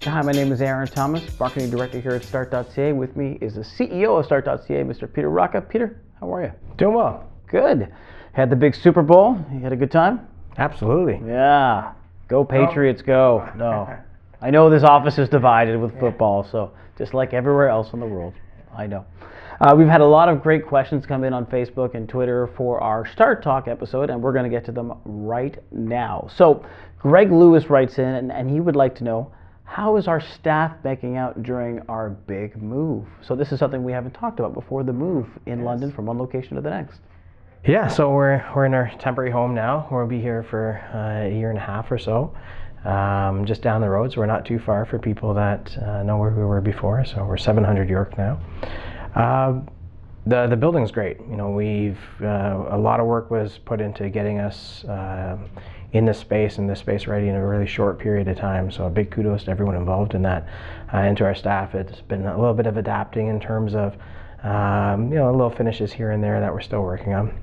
Hi, my name is Aaron Thomas, Marketing Director here at Start.ca. With me is the CEO of Start.ca, Mr. Peter Rocca. Peter, how are you? Doing well. Good. Had the big Super Bowl. You had a good time? Absolutely. Yeah. Go Patriots, go. No. I know this office is divided with football, so just like everywhere else in the world. I know. We've had a lot of great questions come in on Facebook and Twitter for our Start Talk episode, and we're going to get to them right now. So Greg Lewis writes in, and he would like to know, how is our staff making out during our big move? So this is something we haven't talked about before, the move in London from one location to the next. Yeah, so we're in our temporary home now. We'll be here for a year and a half or so, just down the road, so we're not too far for people that know where we were before. So we're 700 York now. The building's great. You know, we've a lot of work was put into getting us in this space ready in a really short period of time. So a big kudos to everyone involved in that, and to our staff. It's been a little bit of adapting in terms of little finishes here and there that we're still working on.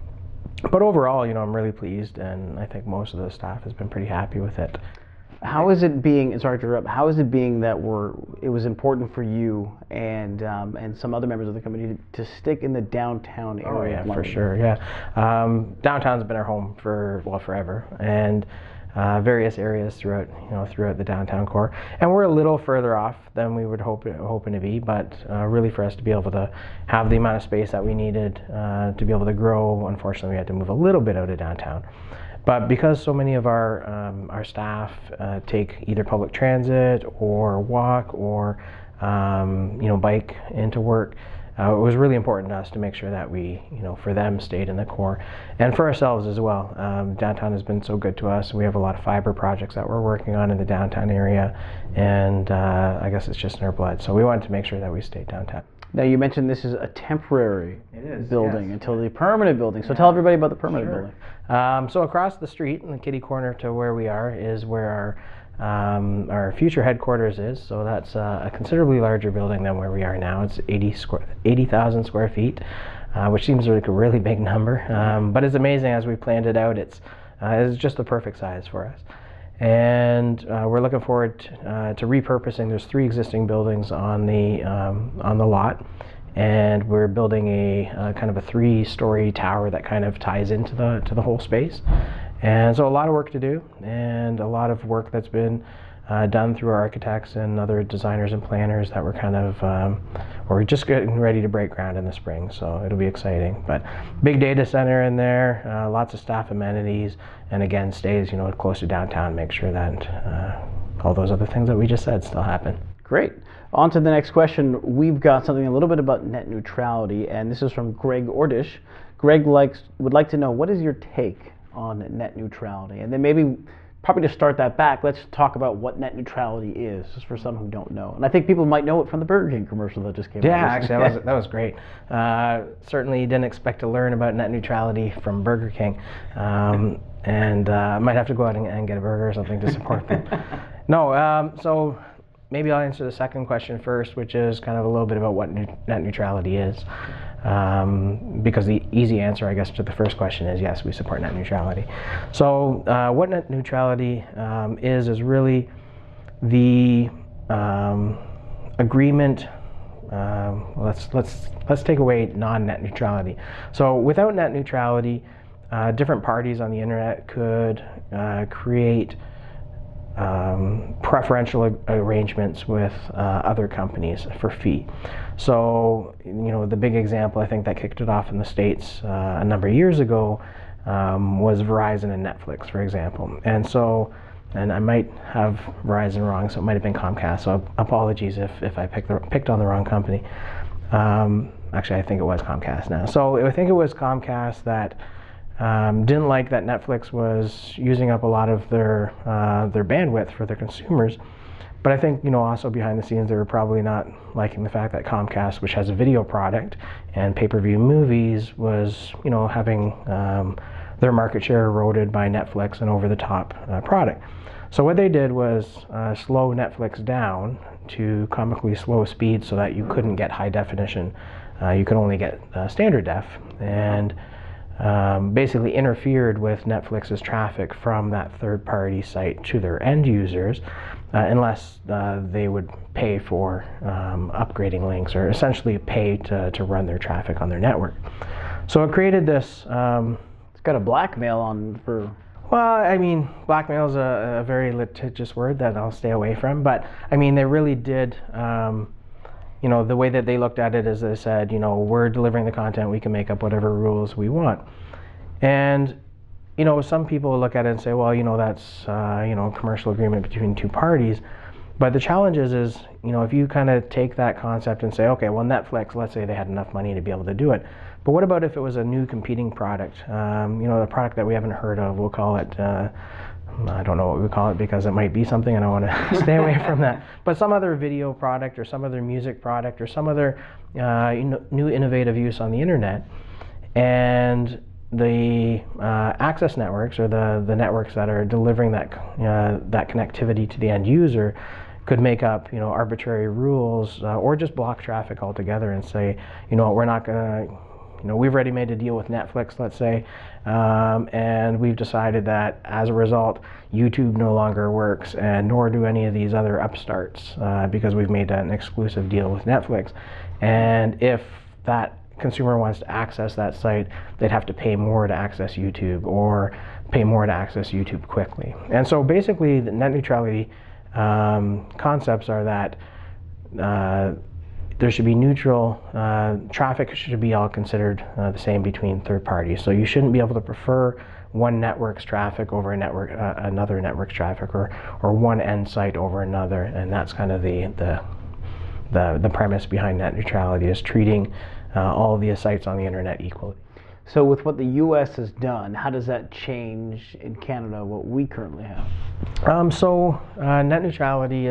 But overall, I'm really pleased, and I think most of the staff has been pretty happy with it. How is it being, and sorry to interrupt, how is it being that it was important for you and some other members of the company to stick in the downtown area? Oh yeah, for sure, yeah. Downtown's been our home for, well, forever, and various areas throughout the downtown core. And we're a little further off than we would hoping to be, but really for us to be able to have the amount of space that we needed to be able to grow, unfortunately we had to move a little bit out of downtown. But because so many of our staff take either public transit or walk or bike into work, it was really important to us to make sure that we, for them, stayed in the core, and for ourselves as well. Downtown has been so good to us. We have a lot of fibre projects that we're working on in the downtown area, and I guess it's just in our blood. So we wanted to make sure that we stayed downtown. Now you mentioned this is a temporary building until the permanent building. So tell everybody about the permanent building. So across the street in the kitty corner to where we are is where our future headquarters is. So that's a considerably larger building than where we are now. It's 80,000 square feet, which seems like a really big number. But it's amazing as we planned it out. It's just the perfect size for us. And we're looking forward to repurposing. There's 3 existing buildings on the lot, and we're building a kind of a 3-story tower that kind of ties into the whole space. And so a lot of work to do, and a lot of work that's been done through our architects and other designers and planners that we're just getting ready to break ground in the spring, so it'll be exciting. But big data center in there, lots of staff amenities, and again stays close to downtown, make sure that all those other things that we just said still happen. Great. On to the next question. We've got something a little bit about net neutrality, and this is from Greg Ordish. Greg would like to know, what is your take on net neutrality? And then maybe, probably to start that back, let's talk about what net neutrality is, just for some who don't know. And I think people might know it from the Burger King commercial that just came out. Yeah, actually, that was great. Certainly didn't expect to learn about net neutrality from Burger King. And might have to go out and get a burger or something to support them. No, so maybe I'll answer the second question first, which is kind of a little bit about what net neutrality is. Because the easy answer, I guess, to the first question is yes, we support net neutrality. So what net neutrality is really the agreement. Let's take away non-net neutrality. So without net neutrality, different parties on the internet could create preferential arrangements with other companies for fee. So the big example I think that kicked it off in the States a number of years ago was Verizon and Netflix, for example. And I might have Verizon wrong, so it might have been Comcast, so apologies if I picked on the wrong company. Actually, I think it was Comcast now. So I think it was Comcast that didn't like that Netflix was using up a lot of their bandwidth for their consumers. But I think, also behind the scenes, they were probably not liking the fact that Comcast, which has a video product and pay-per-view movies, was, having their market share eroded by Netflix and over-the-top product. So what they did was slow Netflix down to comically slow speed so that you couldn't get high definition. You could only get standard def. And basically interfered with Netflix's traffic from that third-party site to their end users, unless they would pay for upgrading links, or essentially pay to run their traffic on their network. So it created this. It's got a blackmail on for. Well, I mean, blackmail is a very litigious word that I'll stay away from. But I mean, they really did. You know, the way that they looked at it is they said, you know, we're delivering the content, we can make up whatever rules we want. And, you know, some people look at it and say, well, you know, that's, you know, a commercial agreement between two parties. But the challenge is, you know, if you kind of take that concept and say, okay, well, Netflix, let's say they had enough money to be able to do it. But what about if it was a new competing product? You know, a product that we haven't heard of, we'll call it, I don't know what we call it because it might be something and I want to stay away from that. But some other video product or some other music product or some other new innovative use on the internet. And the access networks, or the networks that are delivering that connectivity to the end user, could make up, you know, arbitrary rules or just block traffic altogether and say, you know, we're not going to, you know, we've already made a deal with Netflix, let's say, and we've decided that as a result, YouTube no longer works, and nor do any of these other upstarts, because we've made an exclusive deal with Netflix. And if that consumer wants to access that site, they'd have to pay more to access YouTube, or pay more to access YouTube quickly. And so basically, the net neutrality concepts are that there should be neutral, traffic should be all considered the same between third parties. So you shouldn't be able to prefer one network's traffic over a network, another network's traffic, or one end site over another. And that's kind of the premise behind net neutrality, is treating all of the sites on the internet equally. So with what the U.S. has done, how does that change in Canada what we currently have? So net neutrality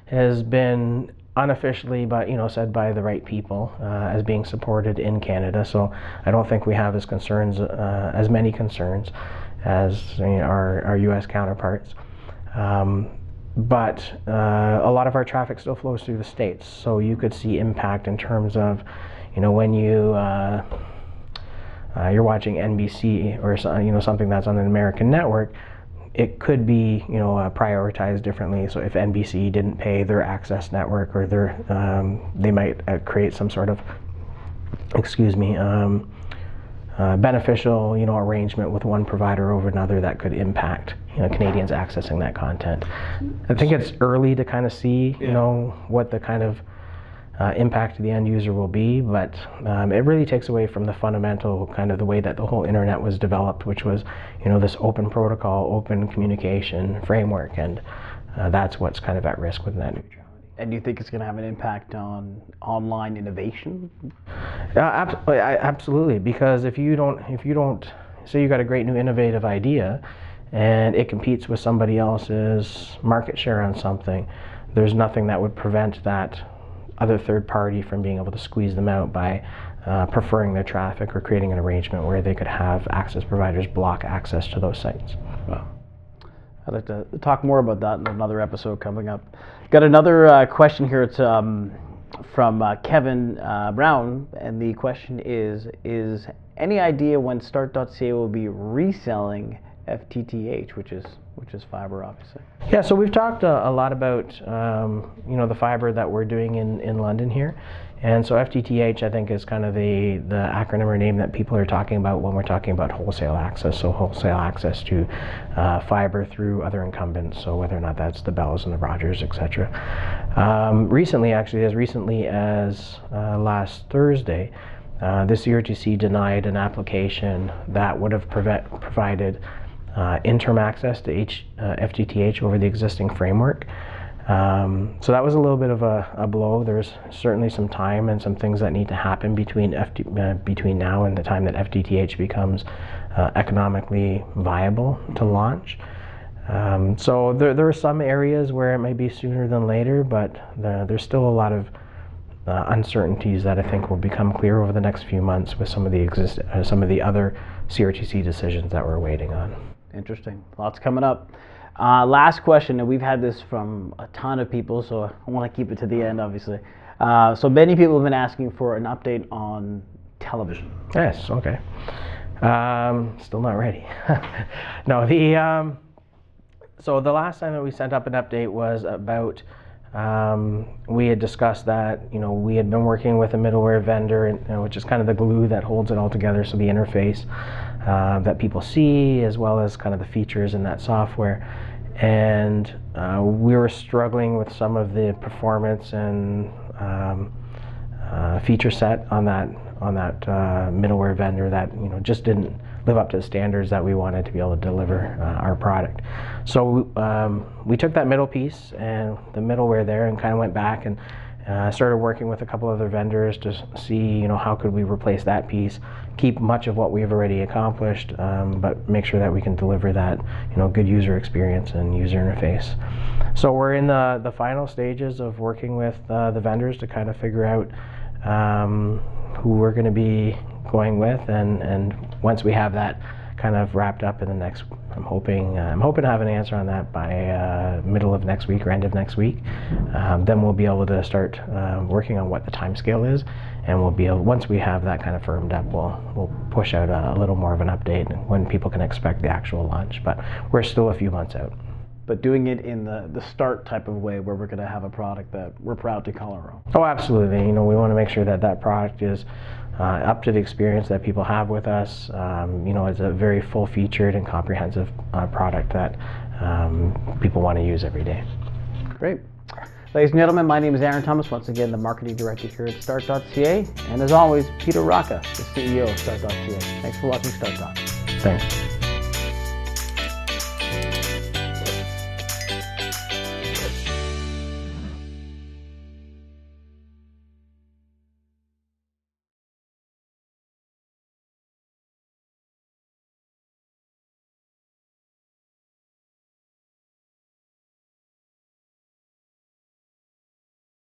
has been unofficially, but you know, said by the right people, as being supported in Canada. So I don't think we have as many concerns as, you know, our U.S. counterparts. But a lot of our traffic still flows through the States, so you could see impact in terms of, you know, when you're watching NBC or, you know, something that's on an American network, it could be, you know, prioritized differently. So if NBC didn't pay their access network, or they might create some sort of, beneficial, you know, arrangement with one provider over another that could impact, you know, Canadians accessing that content. I think it's early to kind of see, you know, what the kind of impact to the end user will be, but it really takes away from the fundamental kind of the way that the whole internet was developed, which was, you know, this open protocol, open communication framework, and that's what's kind of at risk with net neutrality. And do you think it's going to have an impact on online innovation? Absolutely, because if you don't say you got a great new innovative idea and it competes with somebody else's market share on something, there's nothing that would prevent that other third party from being able to squeeze them out by preferring their traffic, or creating an arrangement where they could have access providers block access to those sites. Wow. I'd like to talk more about that in another episode coming up. Got another question here. It's from Kevin Brown, and the question is any idea when Start.ca will be reselling FTTH, which is fiber, obviously? Yeah, so we've talked a lot about you know, the fiber that we're doing in London here, and so FTTH, I think, is kind of the acronym or name that people are talking about when we're talking about wholesale access. So wholesale access to fiber through other incumbents. So whether or not that's the Bells and the Rogers, etc. Recently, actually, as recently as last Thursday, the CRTC denied an application that would have provided interim access to FTTH over the existing framework. So that was a little bit of a blow. There's certainly some time and some things that need to happen between now and the time that FTTH becomes economically viable to launch. So there are some areas where it may be sooner than later, but there's still a lot of uncertainties that I think will become clear over the next few months with some of the other CRTC decisions that we're waiting on. Interesting. Lots coming up. Last question, and we've had this from a ton of people, so I want to keep it to the end, obviously. So many people have been asking for an update on television. Yes, okay. Still not ready. No, so the last time that we sent up an update was about, we had discussed that, we had been working with a middleware vendor, which is kind of the glue that holds it all together, so the interface that people see, as well as kind of the features in that software. And we were struggling with some of the performance and feature set on that middleware vendor that just didn't live up to the standards that we wanted to be able to deliver our product. So we took that middle piece and the middleware there and kind of went back and started working with a couple other vendors to see how could we replace that piece, keep much of what we've already accomplished, but make sure that we can deliver that good user experience and user interface. So we're in the final stages of working with the vendors to kind of figure out who we're going to be going with, and once we have that kind of wrapped up in the next, I'm hoping to have an answer on that by middle of next week or end of next week. Then we'll be able to start working on what the time scale is, and we'll be able, once we have that kind of firmed up, we'll push out a little more of an update when people can expect the actual launch. But we're still a few months out. But doing it in the Start type of way, where we're going to have a product that we're proud to call our own. Oh, absolutely. We want to make sure that that product is up to the experience that people have with us. It's a very full-featured and comprehensive product that people want to use every day. Great. Ladies and gentlemen, my name is Aaron Thomas, once again the Marketing Director here at Start.ca, and as always, Peter Rocca, the CEO of Start.ca. Thanks for watching Start Talk. Thanks.